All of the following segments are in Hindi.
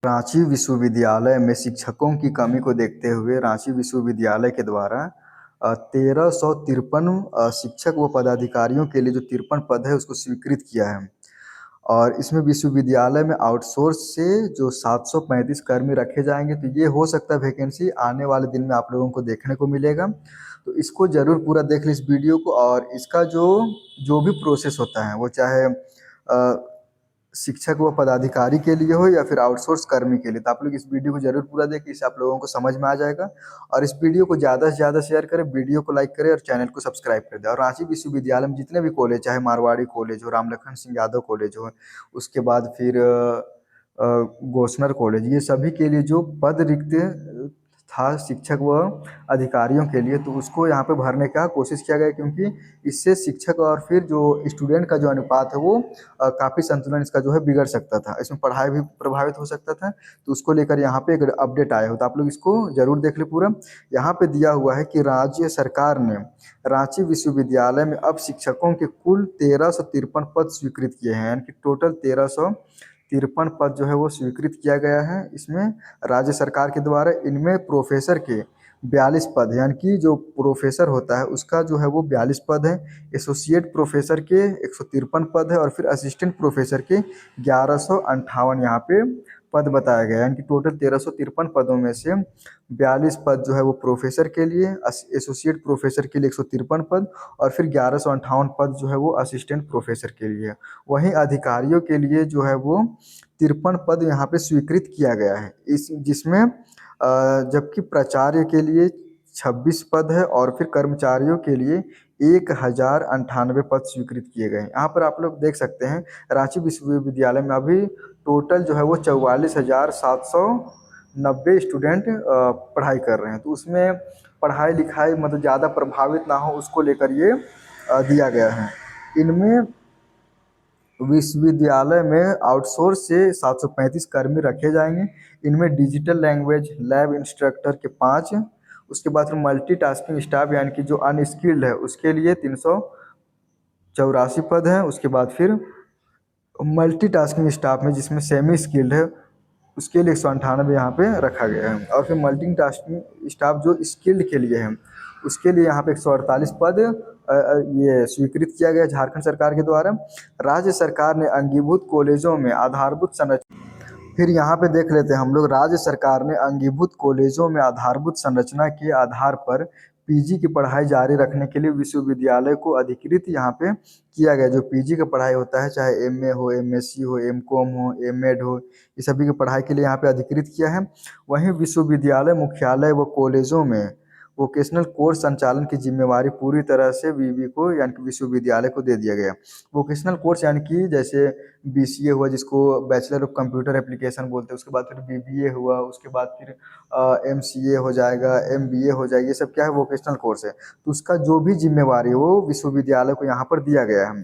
रांची विश्वविद्यालय में शिक्षकों की कमी को देखते हुए रांची विश्वविद्यालय के द्वारा 1353 शिक्षक व पदाधिकारियों के लिए जो 53 पद है उसको स्वीकृत किया है। और इसमें विश्वविद्यालय में आउटसोर्स से जो 735 कर्मी रखे जाएंगे, तो ये हो सकता है वैकेंसी आने वाले दिन में आप लोगों को देखने को मिलेगा। तो इसको ज़रूर पूरा देख लें इस वीडियो को। और इसका जो जो भी प्रोसेस होता है वो चाहे शिक्षक व पदाधिकारी के लिए हो या फिर आउटसोर्स कर्मी के लिए, तो आप लोग इस वीडियो को जरूर पूरा देखें, इससे आप लोगों को समझ में आ जाएगा। और इस वीडियो को ज़्यादा से ज़्यादा शेयर करें, वीडियो को लाइक करें और चैनल को सब्सक्राइब कर दें। और रांची विश्वविद्यालय में जितने भी कॉलेज, चाहे मारवाड़ी कॉलेज हो, राम लखन सिंह यादव कॉलेज हो, उसके बाद फिर गोस्नर कॉलेज, ये सभी के लिए जो पद रिक्त था शिक्षक व अधिकारियों के लिए, तो उसको यहाँ पे भरने का कोशिश किया गया, क्योंकि इससे शिक्षक और फिर जो स्टूडेंट का जो अनुपात है वो काफ़ी संतुलन इसका जो है बिगड़ सकता था, इसमें पढ़ाई भी प्रभावित हो सकता था। तो उसको लेकर यहाँ पे एक अपडेट आया हो, तो आप लोग इसको जरूर देख ले पूरा। यहाँ पे दिया हुआ है कि राज्य सरकार ने रांची विश्वविद्यालय में अब शिक्षकों के कुल 1353 पद स्वीकृत किए हैं, यानी कि टोटल 1353 पद जो है वो स्वीकृत किया गया है इसमें राज्य सरकार के द्वारा। इनमें प्रोफेसर के 42 पद है, यानी कि जो प्रोफेसर होता है उसका जो है वो 42 पद है। एसोसिएट प्रोफेसर के 153 पद है और फिर असिस्टेंट प्रोफेसर के 1158 यहाँ पे पद बताया गया है, यानी कि टोटल 1353 पदों में से 42 पद जो है वो प्रोफेसर के लिए, एसोसिएट प्रोफेसर के लिए 153 पद और फिर 1158 पद जो है वो असिस्टेंट प्रोफेसर के लिए। वहीं अधिकारियों के लिए जो है वो 53 पद यहाँ पे स्वीकृत किया गया है, इस जिसमें जबकि प्राचार्य के लिए 26 पद है और फिर कर्मचारियों के लिए 1098 पद स्वीकृत किए गए हैं। यहाँ पर आप लोग देख सकते हैं रांची विश्वविद्यालय में अभी टोटल जो है वो 44,790 स्टूडेंट पढ़ाई कर रहे हैं। तो उसमें पढ़ाई लिखाई मतलब ज़्यादा प्रभावित ना हो उसको लेकर ये दिया गया है। इनमें विश्वविद्यालय में आउटसोर्स से 735 कर्मी रखे जाएंगे। इनमें डिजिटल लैंग्वेज लैब इंस्ट्रक्टर के 5, उसके बाद फिर मल्टीटास्किंग स्टाफ यानी कि जो अनस्किल्ड है उसके लिए 384 पद हैं। उसके बाद फिर मल्टीटास्किंग स्टाफ में जिसमें सेमी स्किल्ड है उसके लिए 198 यहाँ पे रखा गया है। और फिर मल्टीटास्किंग स्टाफ जो स्किल्ड के लिए है उसके लिए यहाँ पे 148 पद ये स्वीकृत किया गया झारखंड सरकार के द्वारा। राज्य सरकार ने अंगीभूत कॉलेजों में आधारभूत संरचना, फिर यहाँ पे देख लेते हैं हम लोग, राज्य सरकार ने अंगीभूत कॉलेजों में आधारभूत संरचना के आधार पर पीजी की पढ़ाई जारी रखने के लिए विश्वविद्यालय को अधिकृत यहाँ पे किया गया। जो पीजी का पढ़ाई होता है, चाहे एमए हो, एमएससी हो, एमकॉम हो, एमएड हो, ये सभी की पढ़ाई के लिए यहाँ पे अधिकृत किया है। वहीं विश्वविद्यालय मुख्यालय व कॉलेजों में वोकेशनल कोर्स संचालन की जिम्मेवारी पूरी तरह से वीवी को यानी कि विश्वविद्यालय को दे दिया गया। वोकेशनल कोर्स यानी कि जैसे बीसीए हुआ जिसको बैचलर ऑफ कंप्यूटर एप्लीकेशन बोलते हैं, उसके बाद फिर बीबीए हुआ, उसके बाद फिर एमसीए हो जाएगा, एमबीए हो जाएगा, ये सब क्या है वोकेशनल कोर्स है। तो उसका जो भी जिम्मेवारी है वो विश्वविद्यालय को यहाँ पर दिया गया है।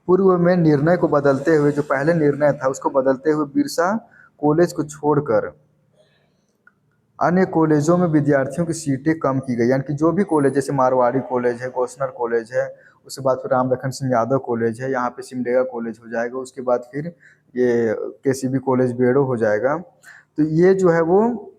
पूर्व में निर्णय को बदलते हुए, जो पहले निर्णय था उसको बदलते हुए बिरसा कॉलेज को छोड़कर अन्य कॉलेजों में विद्यार्थियों की सीटें कम की गई, यानी कि जो भी कॉलेज जैसे मारवाड़ी कॉलेज है, गोस्नर कॉलेज है, उसके बाद फिर राम लखन सिंह यादव कॉलेज है, यहाँ पे सिमडेगा कॉलेज हो जाएगा, उसके बाद फिर ये केसीबी कॉलेज बेड़ो हो जाएगा। तो ये जो है वो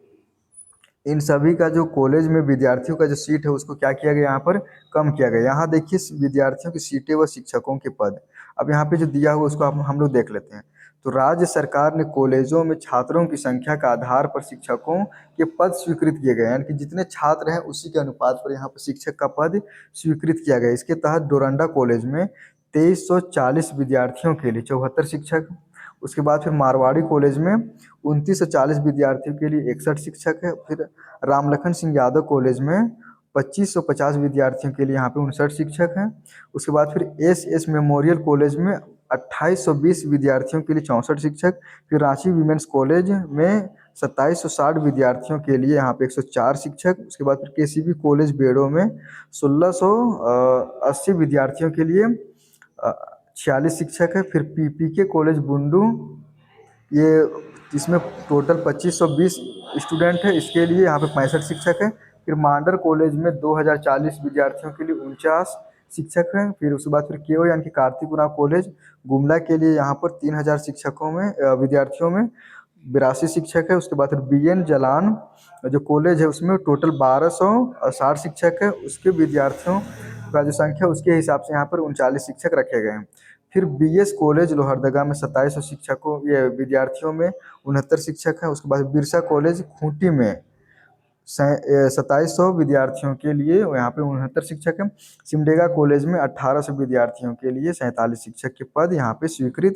इन सभी का जो कॉलेज में विद्यार्थियों का जो सीट है उसको क्या किया गया, यहाँ पर कम किया गया। यहाँ देखिए विद्यार्थियों की सीटें व शिक्षकों के पद, अब यहाँ पे जो दिया हुआ उसको हम लोग देख लेते हैं। तो राज्य सरकार ने कॉलेजों में छात्रों की संख्या के आधार पर शिक्षकों के पद स्वीकृत किए गए, यानी कि जितने छात्र हैं उसी के अनुपात पर यहाँ पर शिक्षक का पद स्वीकृत किया गया। इसके तहत डोरंडा कॉलेज में 2340 विद्यार्थियों के लिए 74 शिक्षक, उसके बाद फिर मारवाड़ी कॉलेज में 2940 विद्यार्थियों के लिए 61 शिक्षक है। फिर राम लखन सिंह यादव कॉलेज में 2550 विद्यार्थियों के लिए यहाँ पे 59 शिक्षक हैं। उसके बाद फिर एस मेमोरियल कॉलेज में 2820 विद्यार्थियों के लिए 64 शिक्षक। फिर रांची वीमेंस कॉलेज में 2760 विद्यार्थियों के लिए यहाँ पे 104 शिक्षक। उसके बाद फिर केसीबी कॉलेज बेड़ो में 1680 विद्यार्थियों के लिए 46 शिक्षक है। फिर पीपीके कॉलेज बुंडू, ये इसमें टोटल 2520 स्टूडेंट है, इसके लिए यहाँ पे 65 शिक्षक है। फिर मांडर कॉलेज में 2040 विद्यार्थियों के लिए 49 शिक्षक हैं। फिर उसके बाद फिर केओ यानी कि कार्तिक उरांव कॉलेज गुमला के लिए यहाँ पर 3000 शिक्षकों में विद्यार्थियों में 82 शिक्षक है। उसके बाद फिर BN जलान जो कॉलेज है उसमें टोटल 1260 शिक्षक है। उसके विद्यार्थियों का जो संख्या उसके हिसाब से यहाँ पर 39 शिक्षक रखे गए हैं। फिर BS कॉलेज लोहरदगा में 2700 शिक्षकों ये विद्यार्थियों में 69 शिक्षक हैं। उसके बाद बिरसा कॉलेज खूंटी में 2700 विद्यार्थियों के लिए यहाँ पे 69 शिक्षक हैं। सिमडेगा कॉलेज में 1800 विद्यार्थियों के लिए 47 शिक्षक के पद यहाँ पे स्वीकृत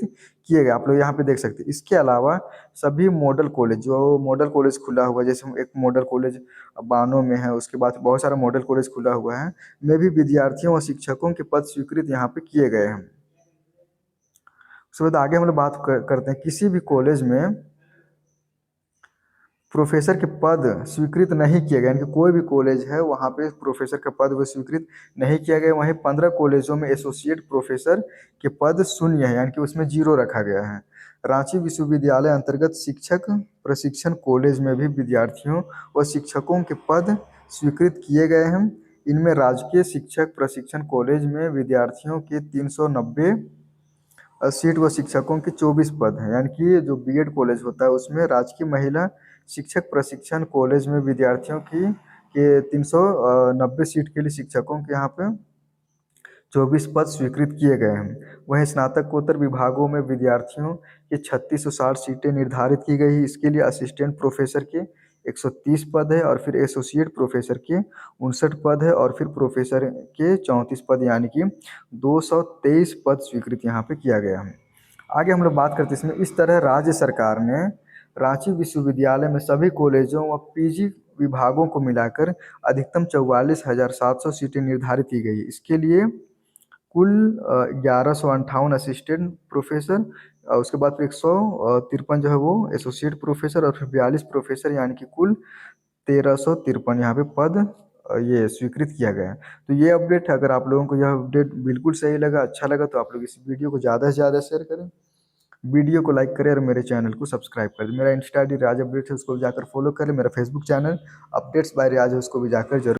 किए गए। आप लोग यहाँ पे देख सकते हैं। इसके अलावा सभी मॉडल कॉलेज जो मॉडल कॉलेज खुला हुआ है, जैसे एक मॉडल कॉलेज बानो में है, उसके बाद बहुत सारा मॉडल कॉलेज खुला हुआ है, में भी विद्यार्थियों और शिक्षकों के पद स्वीकृत यहाँ पे किए गए हैं। उसके बाद आगे हम लोग बात करते हैं किसी भी कॉलेज में प्रोफेसर के पद स्वीकृत नहीं किए गए, यानी कि कोई भी कॉलेज है वहाँ पे प्रोफेसर का पद वो स्वीकृत नहीं किया गया। वहीं 15 कॉलेजों में एसोसिएट प्रोफेसर के पद शून्य है, यानी कि उसमें 0 रखा गया है। रांची विश्वविद्यालय अंतर्गत शिक्षक प्रशिक्षण कॉलेज में भी विद्यार्थियों व शिक्षकों के पद स्वीकृत किए गए हैं। इनमें राजकीय शिक्षक प्रशिक्षण कॉलेज में विद्यार्थियों के 390 सीट व शिक्षकों के 24 पद हैं, यानी कि जो BEड कॉलेज होता है उसमें राजकीय महिला शिक्षक प्रशिक्षण कॉलेज में विद्यार्थियों की के 390 सीट के लिए शिक्षकों के यहाँ पे 24 पद स्वीकृत किए गए हैं। वहीं स्नातकोत्तर विभागों में विद्यार्थियों की 3660 सीटें निर्धारित की गई है। इसके लिए असिस्टेंट प्रोफेसर के 130 पद है और फिर एसोसिएट प्रोफेसर के 59 पद है और फिर प्रोफेसर के 34 पद, यानी कि 223 पद स्वीकृत यहाँ पे किया गया है। आगे हम लोग बात करते हैं इसमें। इस तरह राज्य सरकार ने रांची विश्वविद्यालय में सभी कॉलेजों व PG विभागों को मिलाकर अधिकतम 44,700 सीटें निर्धारित की गई। इसके लिए कुल 1158 असिस्टेंट प्रोफेसर, उसके बाद फिर 153 जो है वो एसोसिएट प्रोफेसर और फिर 42 प्रोफेसर, यानी कि कुल 1353 यहाँ पे पद ये स्वीकृत किया गया है। तो ये अपडेट है। अगर आप लोगों को यह अपडेट बिल्कुल सही लगा, अच्छा लगा, तो आप लोग इस वीडियो को ज़्यादा से ज़्यादा शेयर करें, वीडियो को लाइक करें और मेरे चैनल को सब्सक्राइब करें। मेरा इंस्टा ID राज अपडेट्स है, उसको भी जाकर फॉलो करें। मेरा फेसबुक चैनल अपडेट्स बाय राज है, उसको भी जाकर जरूर